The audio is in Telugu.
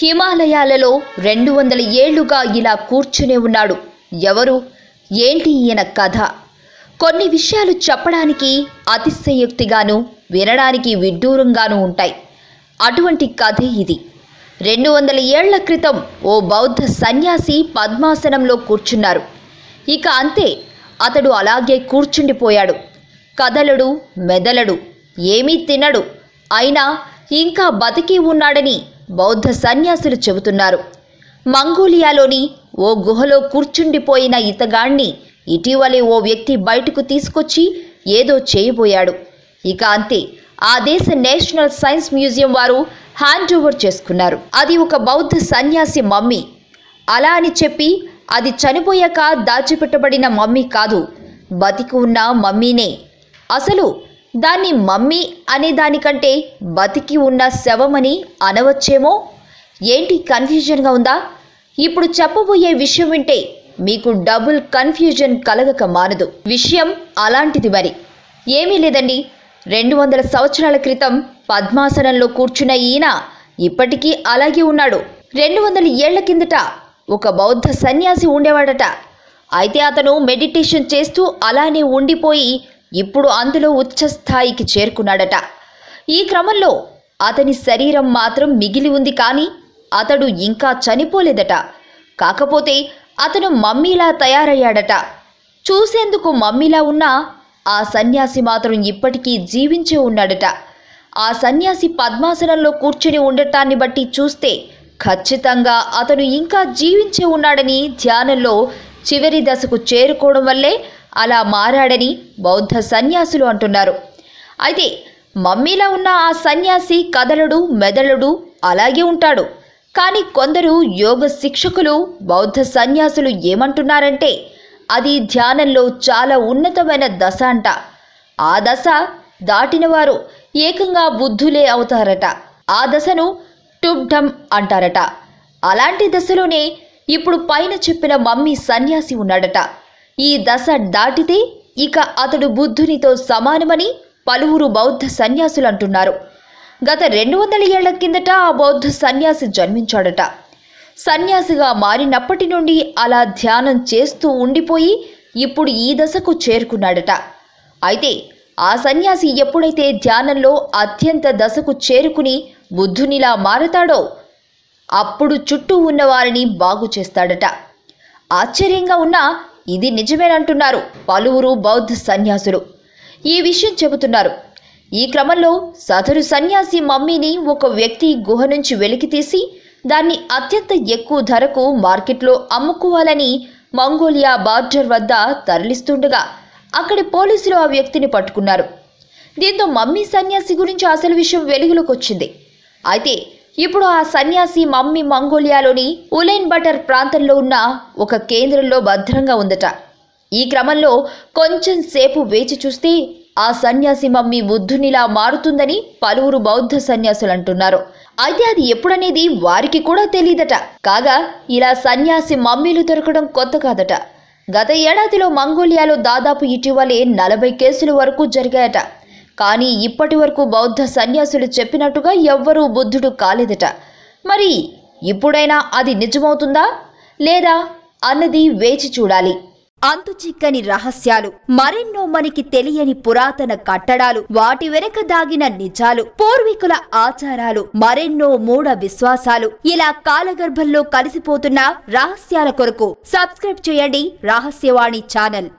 హిమాలయాలలో 200 ఏళ్లుగా ఇలా కూర్చునే ఉన్నాడు. ఎవరు? ఏంటి ఈయన కథ? కొన్ని విషయాలు చెప్పడానికి అతిశయోక్తిగాను, వినడానికి విడ్డూరంగాను ఉంటాయి. అటువంటి కథే ఇది. 200 ఏళ్ల క్రితం ఓ బౌద్ధ సన్యాసి పద్మాసనంలో కూర్చున్నారు. ఇక అంతే, అతడు అలాగే కూర్చుండిపోయాడు. కదలడు, మెదలడు, ఏమీ తినడు. అయినా ఇంకా బతికి ఉన్నాడని బౌద్ధ సన్యాసులు చెబుతున్నారు. మంగోలియాలోని ఓ గుహలో కూర్చుండిపోయిన ఇతగాణ్ణి ఇటీవలే ఓ వ్యక్తి బయటకు తీసుకొచ్చి ఏదో చేయబోయాడు. ఇక అంతే, ఆ దేశ నేషనల్ సైన్స్ మ్యూజియం వారు హ్యాండ్ ఓవర్ చేసుకున్నారు. అది ఒక బౌద్ధ సన్యాసి మమ్మీ. అలా అని చెప్పి అది చనిపోయాక దాచిపెట్టబడిన మమ్మీ కాదు, బతికి ఉన్న మమ్మీనే. అసలు దాన్ని మమ్మీ అనే దానికంటే బతికి ఉన్న శవమని అనవచ్చేమో. ఏంటి కన్ఫ్యూజన్గా ఉందా? ఇప్పుడు చెప్పబోయే విషయం వింటే మీకు డబుల్ కన్ఫ్యూజన్ కలగక మానదు. విషయం అలాంటిది మరి. ఏమీ లేదండి, 200 సంవత్సరాల క్రితం పద్మాసనంలో కూర్చున్న ఈయన ఇప్పటికీ అలాగే ఉన్నాడు. 200 ఏళ్ల కిందట ఒక బౌద్ధ సన్యాసి ఉండేవాడట. అయితే అతను మెడిటేషన్ చేస్తూ అలానే ఉండిపోయి ఇప్పుడు అందులో ఉచ్చస్థాయికి చేరుకున్నాడట. ఈ క్రమంలో అతని శరీరం మాత్రం మిగిలి ఉంది, కానీ అతడు ఇంకా చనిపోలేదట. కాకపోతే అతను మమ్మీలా తయారయ్యాడట. చూసేందుకు మమ్మీలా ఉన్నా ఆ సన్యాసి మాత్రం ఇప్పటికీ జీవించే ఉన్నాడట. ఆ సన్యాసి పద్మాసనంలో కూర్చుని ఉండటాన్ని బట్టి చూస్తే ఖచ్చితంగా అతను ఇంకా జీవించే ఉన్నాడని, ధ్యానంలో చివరి దశకు చేరుకోవడం వల్లే అలా మారాడని బౌద్ధ సన్యాసులు అంటున్నారు. అయితే మమ్మీలా ఉన్న ఆ సన్యాసి కదలడు, మెదలడు, అలాగే ఉంటాడు. కానీ కొందరు యోగ శిక్షకులు, బౌద్ధ సన్యాసులు ఏమంటున్నారంటే అది ధ్యానంలో చాలా ఉన్నతమైన దశ అంట. ఆ దశ దాటిన వారు ఏకంగా బుద్ధులే అవుతారట. ఆ దశను టుబ్డమ్ అంటారట. అలాంటి దశలోనే ఇప్పుడు పైన చెప్పిన మమ్మీ సన్యాసి ఉన్నాడట. ఈ దశ దాటితే ఇక అతడు బుద్ధునితో సమానమని పలువురు బౌద్ధ సన్యాసులు అంటున్నారు. గత 200 ఏళ్ల కిందట ఆ బౌద్ధ సన్యాసి జన్మించాడట. సన్యాసిగా మారినప్పటి నుండి అలా ధ్యానం చేస్తూ ఉండిపోయి ఇప్పుడు ఈ దశకు చేరుకున్నాడట. అయితే ఆ సన్యాసి ఎప్పుడైతే ధ్యానంలో అత్యంత దశకు చేరుకుని బుద్ధునిలా మారతాడో అప్పుడు చుట్టూ ఉన్న వారిని బాగు చేస్తాడట. ఆశ్చర్యంగా ఉన్నా ఇది నిజమేనంటున్నారు పలువురు బౌద్ధ సన్యాసులు. ఈ విషయం చెబుతున్నారు. ఈ క్రమంలో సదరు సన్యాసి మమ్మీని ఒక వ్యక్తి గుహ నుంచి వెలికితీసి దాన్ని అత్యంత ఎక్కువ ధరకు మార్కెట్లో అమ్ముకోవాలని మంగోలియా బార్డర్ వద్ద తరలిస్తుండగా అక్కడి పోలీసులు ఆ వ్యక్తిని పట్టుకున్నారు. దీంతో మమ్మీ సన్యాసి గురించి అసలు విషయం వెలుగులోకి వచ్చింది. అయితే ఇప్పుడు ఆ సన్యాసి మమ్మీ మంగోలియాలోని ఉలైన్ బటర్ ప్రాంతంలో ఉన్న ఒక కేంద్రంలో భద్రంగా ఉందట. ఈ క్రమంలో కొంచెం సేపు వేచి చూస్తే ఆ సన్యాసి మమ్మీ బుద్ధునిలా మారుతుందని పలువురు బౌద్ధ సన్యాసులు అంటున్నారు. అయితే అది ఎప్పుడనేది వారికి కూడా తెలియదట. కాగా ఇలా సన్యాసి మమ్మీలు దొరకడం కొత్త కాదట. గత ఏడాదిలో మంగోలియాలో దాదాపు ఇటీవలే 40 కేసుల వరకు జరిగాయట. కానీ ఇప్పటి వరకు బౌద్ధ సన్యాసులు చెప్పినట్టుగా ఎవ్వరూ బుద్ధుడు కాలేదట. మరి ఇప్పుడైనా అది నిజమవుతుందా లేదా అన్నది వేచి చూడాలి. అంతుచిక్కని రహస్యాలు, మరెన్నో మనకి తెలియని పురాతన కట్టడాలు, వాటి వెనక దాగిన నిజాలు, పూర్వీకుల ఆచారాలు, మరెన్నో మూఢ విశ్వాసాలు, ఇలా కాలగర్భంలో కలిసిపోతున్న రహస్యాల కొరకు సబ్స్క్రైబ్ చేయండి రహస్యవాణి ఛానల్.